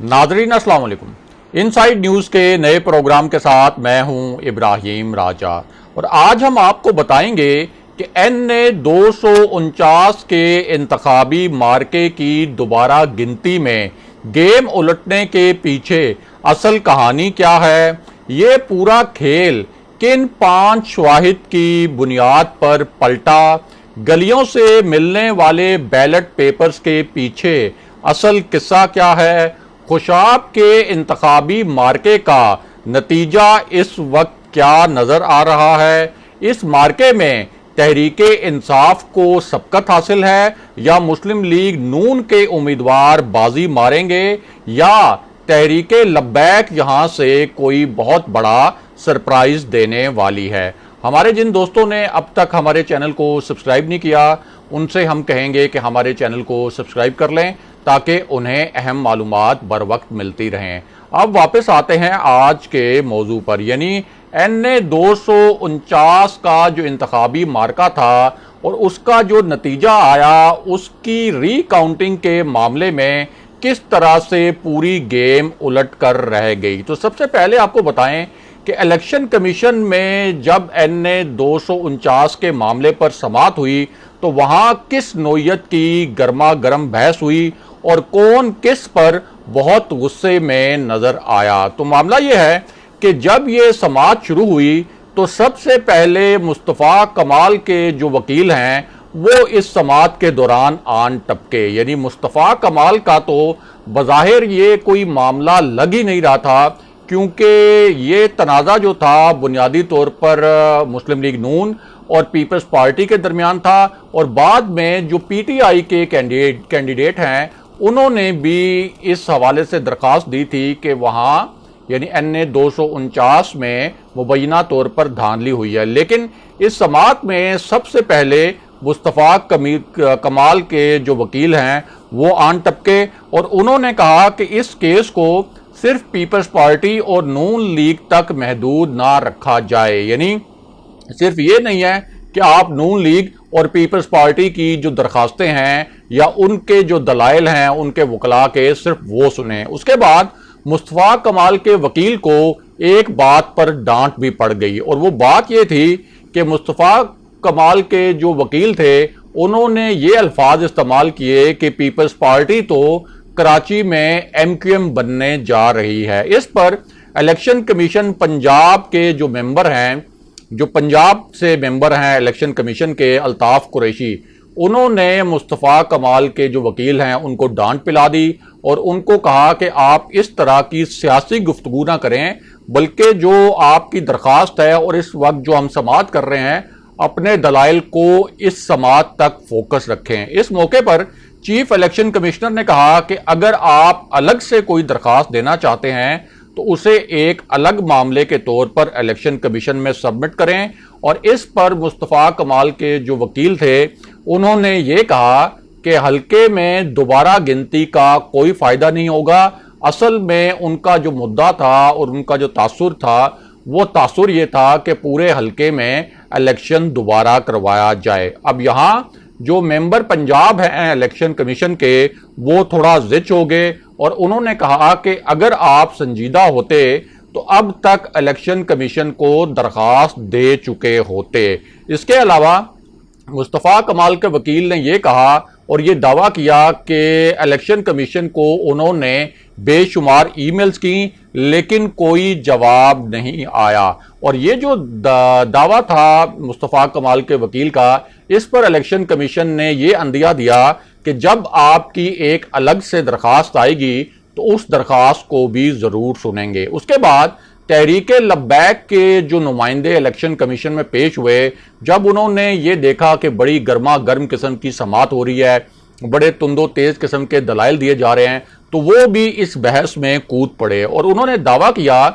नाजरीन अस्सलाम वालेकुम। इनसाइड न्यूज़ के नए प्रोग्राम के साथ मैं हूं इब्राहिम राजा और आज हम आपको बताएंगे कि NA 249 के इंतखाबी मार्के की दोबारा गिनती में गेम उलटने के पीछे असल कहानी क्या है, ये पूरा खेल किन 5 शवाहिद की बुनियाद पर पलटा, गलियों से मिलने वाले बैलेट पेपर्स के पीछे असल किस्सा क्या है, खुशाब के इंतखाबी मार्के का नतीजा इस वक्त क्या नजर आ रहा है, इस मार्के में तहरीके इंसाफ को सबकत हासिल है या मुस्लिम लीग नून के उम्मीदवार बाजी मारेंगे या तहरीके लब्बैक यहां से कोई बहुत बड़ा सरप्राइज देने वाली है। हमारे जिन दोस्तों ने अब तक हमारे चैनल को सब्सक्राइब नहीं किया उनसे हम कहेंगे कि हमारे चैनल को सब्सक्राइब कर लें ताकि उन्हें अहम मालूमात बर वक्त मिलती रहें। अब वापस आते हैं आज के मौजू पर, यानी NA 249 का जो इंतखाबी मार्का था और उसका जो नतीजा आया उसकी रीकाउंटिंग के मामले में किस तरह से पूरी गेम उलट कर रह गई। तो सबसे पहले आपको बताएं कि इलेक्शन कमीशन में जब NA 249 के मामले पर समाअत हुई तो वहां किस नोयत की गर्मा गर्म बहस हुई और कौन किस पर बहुत गुस्से में नजर आया। तो मामला यह है कि जब ये समाअत शुरू हुई तो सबसे पहले मुस्तफ़ा कमाल के जो वकील हैं वो इस समाअत के दौरान आन टपके, यानी मुस्तफ़ा कमाल का तो बज़ाहिर ये कोई मामला लग ही नहीं रहा था क्योंकि ये तनाज़ा जो था बुनियादी तौर पर मुस्लिम लीग नून और पीपल्स पार्टी के दरमियान था और बाद में जो PTI के कैंडिडेट हैं उन्होंने भी इस हवाले से दरख्वास्त दी थी कि वहाँ यानी NA 249 में मुबैना तौर पर धांधली हुई है। लेकिन इस समाअत में सबसे पहले मुस्तफ़ा कमाल के जो वकील हैं वो आन टपके और उन्होंने कहा कि इस केस को सिर्फ पीपल्स पार्टी और नून लीग तक महदूद ना रखा जाए, यानी सिर्फ ये नहीं है कि आप नून लीग और पीपल्स पार्टी की जो दरखास्तें हैं या उनके जो दलाइल हैं उनके वकला के सिर्फ वो सुने। उसके बाद मुस्तफ़ा कमाल के वकील को एक बात पर डांट भी पड़ गई और वो बात ये थी कि मुस्तफ़ा कमाल के जो वकील थे उन्होंने ये अल्फाज इस्तेमाल किए कि पीपल्स पार्टी तो कराची में MQM बनने जा रही है। इस पर इलेक्शन कमीशन पंजाब के जो मेंबर हैं, जो पंजाब से मेंबर हैं इलेक्शन कमीशन के, अल्ताफ कुरैशी, उन्होंने मुस्तफ़ा कमाल के जो वकील हैं उनको डांट पिला दी और उनको कहा कि आप इस तरह की सियासी गुफ्तगू ना करें बल्कि जो आपकी दरख्वास्त है और इस वक्त जो हम समाअत कर रहे हैं अपने दलाइल को इस समाअत तक फोकस रखें। इस मौके पर चीफ इलेक्शन कमिश्नर ने कहा कि अगर आप अलग से कोई दरख्वास्त देना चाहते हैं तो उसे एक अलग मामले के तौर पर इलेक्शन कमीशन में सबमिट करें और इस पर मुस्तफ़ा कमाल के जो वकील थे उन्होंने ये कहा कि हल्के में दोबारा गिनती का कोई फायदा नहीं होगा। असल में उनका जो मुद्दा था और उनका जो तासुर था वो तासुर ये था कि पूरे हल्के में इलेक्शन दोबारा करवाया जाए। अब यहाँ जो मेंबर पंजाब हैं इलेक्शन कमीशन के वो थोड़ा जिच हो गए और उन्होंने कहा कि अगर आप संजीदा होते तो अब तक इलेक्शन कमीशन को दरख्वास्त दे चुके होते। इसके अलावा मुस्तफ़ा कमाल के वकील ने यह कहा और ये दावा किया कि इलेक्शन कमीशन को उन्होंने बेशुमार ईमेल्स की लेकिन कोई जवाब नहीं आया और ये जो दावा था मुस्तफ़ा कमाल के वकील का, इस पर इलेक्शन कमीशन ने ये अंदिया दिया कि जब आपकी एक अलग से दरख्वास्त आएगी तो उस दरख्वास्त को भी ज़रूर सुनेंगे। उसके बाद तहरीके लब्बैक के जो नुमाइंदे इलेक्शन कमीशन में पेश हुए, जब उन्होंने ये देखा कि बड़ी गर्मा गर्म किस्म की समाअत हो रही है, बड़े तुंदो तेज किस्म के दलाइल दिए जा रहे हैं, तो वो भी इस बहस में कूद पड़े और उन्होंने दावा किया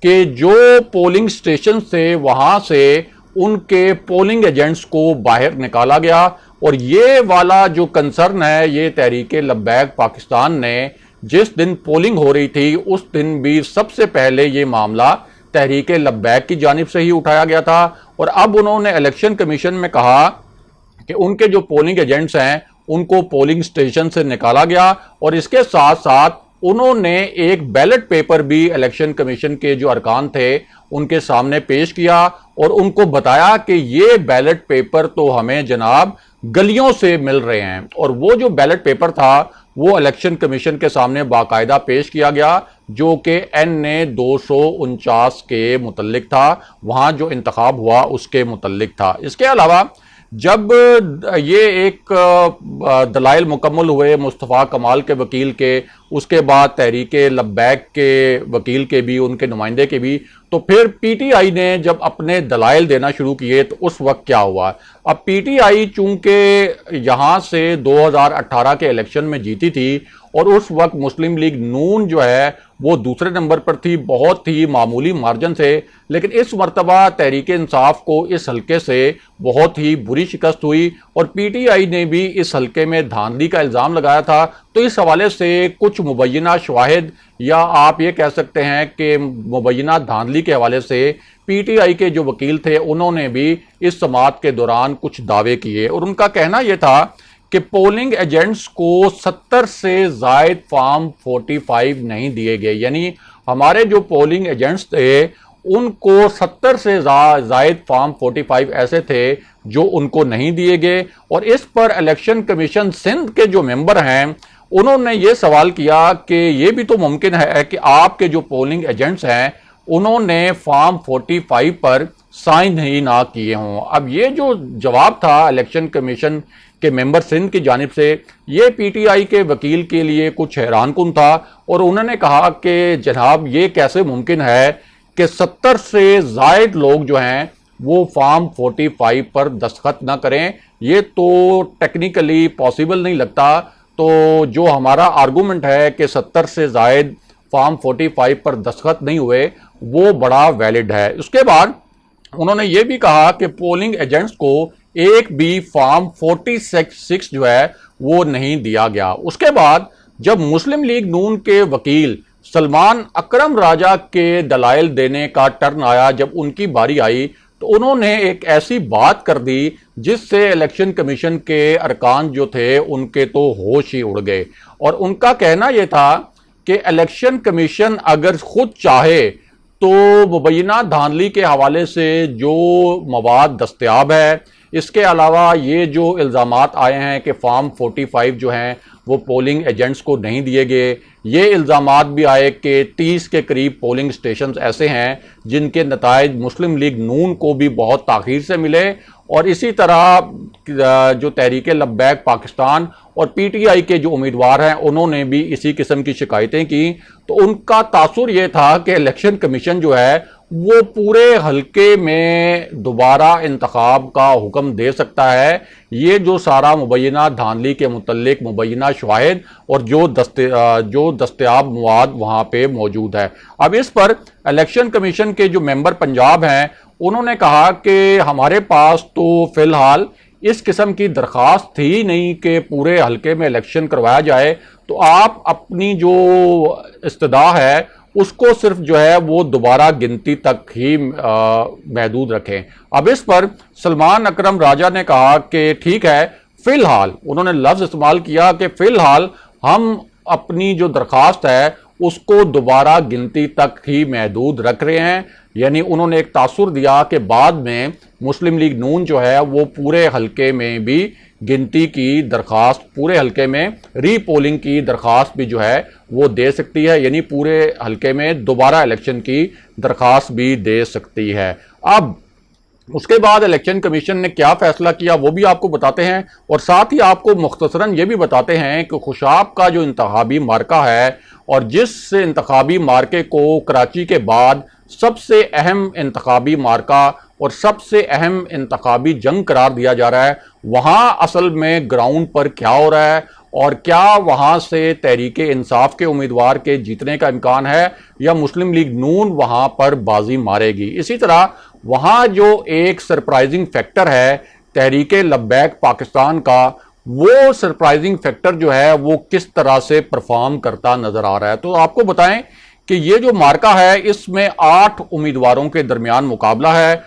कि जो पोलिंग स्टेशन से वहां से उनके पोलिंग एजेंट्स को बाहर निकाला गया और ये वाला जो कंसर्न है ये तहरीके लब्बैक पाकिस्तान ने जिस दिन पोलिंग हो रही थी उस दिन भी सबसे पहले ये मामला तहरीके लब्बैक की जानिब से ही उठाया गया था और अब उन्होंने इलेक्शन कमीशन में कहा कि उनके जो पोलिंग एजेंट्स हैं उनको पोलिंग स्टेशन से निकाला गया और इसके साथ साथ उन्होंने एक बैलेट पेपर भी इलेक्शन कमीशन के जो अरकान थे उनके सामने पेश किया और उनको बताया कि ये बैलेट पेपर तो हमें जनाब गलियों से मिल रहे हैं। और वो जो बैलेट पेपर था वो इलेक्शन कमीशन के सामने बाकायदा पेश किया गया, जो कि NA 249 के मुतल्लिक था, वहां जो इंतखाब हुआ उसके मुतल्लिक था। इसके अलावा जब ये एक दलाइल मुकम्मल हुए मुस्तफ़ा कमाल के वकील के, उसके बाद तहरीक लब्बैक के वकील के भी, उनके नुमाइंदे के भी, तो फिर PTI ने जब अपने दलाइल देना शुरू किए तो उस वक्त क्या हुआ। अब PTI चूंकि यहां से 2018 के इलेक्शन में जीती थी और उस वक्त मुस्लिम लीग नून जो है वो दूसरे नंबर पर थी, बहुत ही मामूली मार्जिन से, लेकिन इस मरतबा तहरीक इंसाफ को इस हल्के से बहुत ही बुरी शिकस्त हुई और PTI ने भी इस हल्के में धांधली का इल्ज़ाम लगाया था। तो इस हवाले से कुछ मुबैना शवाहिद, या आप ये कह सकते हैं कि मुबैना धांधली के हवाले से PTI के जो वकील थे उन्होंने भी इस समाअत के दौरान कुछ दावे किए और उनका कहना यह था कि पोलिंग एजेंट्स को 70 से जायद फॉर्म 45 नहीं दिए गए, यानी हमारे जो पोलिंग एजेंट्स थे उनको 70 से जायद फॉर्म 45 ऐसे थे जो उनको नहीं दिए गए। और इस पर इलेक्शन कमीशन सिंध के जो मेंबर हैं उन्होंने ये सवाल किया कि ये भी तो मुमकिन है कि आपके जो पोलिंग एजेंट्स हैं उन्होंने फॉर्म 45 पर साइन ही ना किए हों। अब ये जो जवाब था इलेक्शन कमीशन के मेंबर सिंध की जानिब से, ये PTI के वकील के लिए कुछ हैरानकुन था और उन्होंने कहा कि जनाब ये कैसे मुमकिन है कि 70 से जायद लोग जो हैं वो फॉर्म 45 पर दस्तखत ना करें, ये तो टेक्निकली पॉसिबल नहीं लगता। तो जो हमारा आर्गूमेंट है कि 70 से जायद फॉर्म 45 पर दस्तखत नहीं हुए वो बड़ा वैलिड है। उसके बाद उन्होंने ये भी कहा कि पोलिंग एजेंट्स को एक भी फॉर्म 46 जो है वो नहीं दिया गया। उसके बाद जब मुस्लिम लीग नून के वकील सलमान अकरम राजा के दलाइल देने का टर्न आया, जब उनकी बारी आई तो उन्होंने एक ऐसी बात कर दी जिससे इलेक्शन कमीशन के अरकान जो थे उनके तो होश ही उड़ गए। और उनका कहना यह था कि इलेक्शन कमीशन अगर खुद चाहे तो मुबैना धांधली के हवाले से जो मवाद दस्तयाब है, इसके अलावा ये जो इल्ज़ामात आए हैं कि फॉर्म 45 जो हैं वो पोलिंग एजेंट्स को नहीं दिए गए, ये इल्ज़ामात भी आए कि 30 के करीब पोलिंग स्टेशन ऐसे हैं जिनके नताइज मुस्लिम लीग नून को भी बहुत ताख़ीर से मिले। और इसी तरह जो तहरीक लब्बैक पाकिस्तान और PTI के जो उम्मीदवार हैं उन्होंने भी इसी किस्म की शिकायतें की। तो उनका तासुर ये था कि इलेक्शन कमीशन जो है वो पूरे हल्के में दोबारा इंतखाब का हुक्म दे सकता है। ये जो सारा मुबैना धांधली के मुतल्लिक मुबैना शवाहिद और जो दस्तयाब मवाद वहाँ पे मौजूद है। अब इस पर इलेक्शन कमीशन के जो मेंबर पंजाब हैं उन्होंने कहा कि हमारे पास तो फिलहाल इस किस्म की दरख्वास्त थी नहीं कि पूरे हल्के में इलेक्शन करवाया जाए, तो आप अपनी जो इस्तदा है उसको सिर्फ जो है वो दोबारा गिनती तक ही महदूद रखें। अब इस पर सलमान अकरम राजा ने कहा कि ठीक है, फिलहाल उन्होंने लफ्ज़ इस्तेमाल किया कि फिलहाल हम अपनी जो दरख्वास्त है उसको दोबारा गिनती तक ही महदूद रख रहे हैं। यानी उन्होंने एक तासुर दिया कि बाद में मुस्लिम लीग नून जो है वो पूरे हल्के में भी गिनती की दरख्वास्त, पूरे हल्के में रीपोलिंग की दरख्वास्त भी जो है वो दे सकती है, यानी पूरे हल्के में दोबारा इलेक्शन की दरख्वास्त भी दे सकती है। अब उसके बाद इलेक्शन कमीशन ने क्या फैसला किया वो भी आपको बताते हैं और साथ ही आपको मुख्तसरन ये भी बताते हैं कि खुशाब का जो इंतखाबी मार्का है और जिस इंतखाबी मार्के को कराची के बाद सबसे अहम इंतखाबी मार्का और सबसे अहम इंतखाबी जंग करार दिया जा रहा है, वहाँ असल में ग्राउंड पर क्या हो रहा है और क्या वहाँ से तहरीक इंसाफ के उम्मीदवार के जीतने का इम्कान है या मुस्लिम लीग नून वहाँ पर बाजी मारेगी। इसी तरह वहाँ जो एक सरप्राइजिंग फैक्टर है तहरीक लब्बैक पाकिस्तान का, वो सरप्राइजिंग फैक्टर जो है वो किस तरह से परफॉर्म करता नजर आ रहा है। तो आपको बताएं कि ये जो मार्का है इसमें 8 उम्मीदवारों के दरमियान मुकाबला है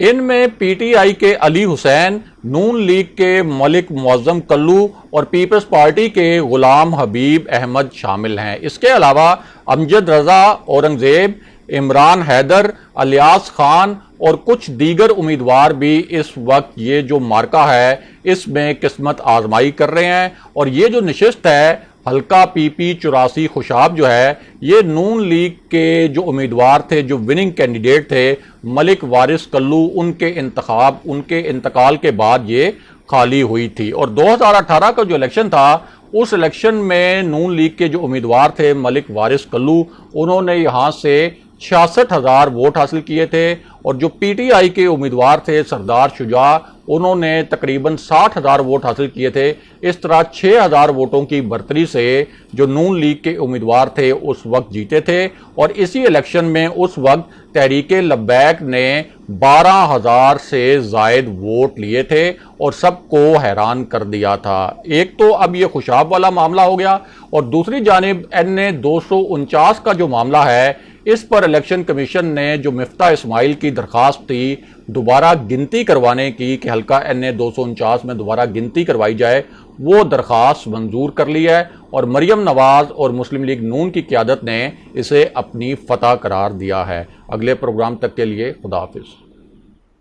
इनमें पीटीआई के अली हुसैन, नून लीग के मलिक मुअज्जम कल्लू और पीपल्स पार्टी के गुलाम हबीब अहमद शामिल हैं। इसके अलावा अमजद रजा, औरंगजेब, इमरान हैदर, अलियास खान और कुछ दीगर उम्मीदवार भी इस वक्त ये जो मार्का है इसमें किस्मत आजमाई कर रहे हैं। और ये जो नशिस्त है हल्का पीपी 84 खुशाब जो है, ये नून लीग के जो उम्मीदवार थे, जो विनिंग कैंडिडेट थे मलिक वारिस कल्लू, उनके इंतकाल के बाद ये खाली हुई थी। और 2018 का जो इलेक्शन था उस इलेक्शन में नून लीग के जो उम्मीदवार थे मलिक वारिस कल्लू, उन्होंने यहाँ से 66,000 वोट हासिल किए थे। और जो पीटीआई के उम्मीदवार थे सरदार शुजा, उन्होंने तकरीबन 60,000 वोट हासिल किए थे। इस तरह 6,000 वोटों की बढ़तरी से जो नून लीग के उम्मीदवार थे उस वक्त जीते थे। और इसी इलेक्शन में उस वक्त तहरीक लब्बैक ने 12,000 से जायद वोट लिए थे और सबको हैरान कर दिया था। एक तो अब ये खुशाब वाला मामला हो गया, और दूसरी जानिब NA 249 का जो मामला है इस पर इलेक्शन कमीशन ने जो मिफ्ता इस्माइल की दरखास्त थी दोबारा गिनती करवाने की कि हल्का NA 249 में दोबारा गिनती करवाई जाए, वो दरखास्त मंजूर कर ली है। और मरियम नवाज और मुस्लिम लीग नून की क़यादत ने इसे अपनी फतह करार दिया है। अगले प्रोग्राम तक के लिए खुदा हाफिज।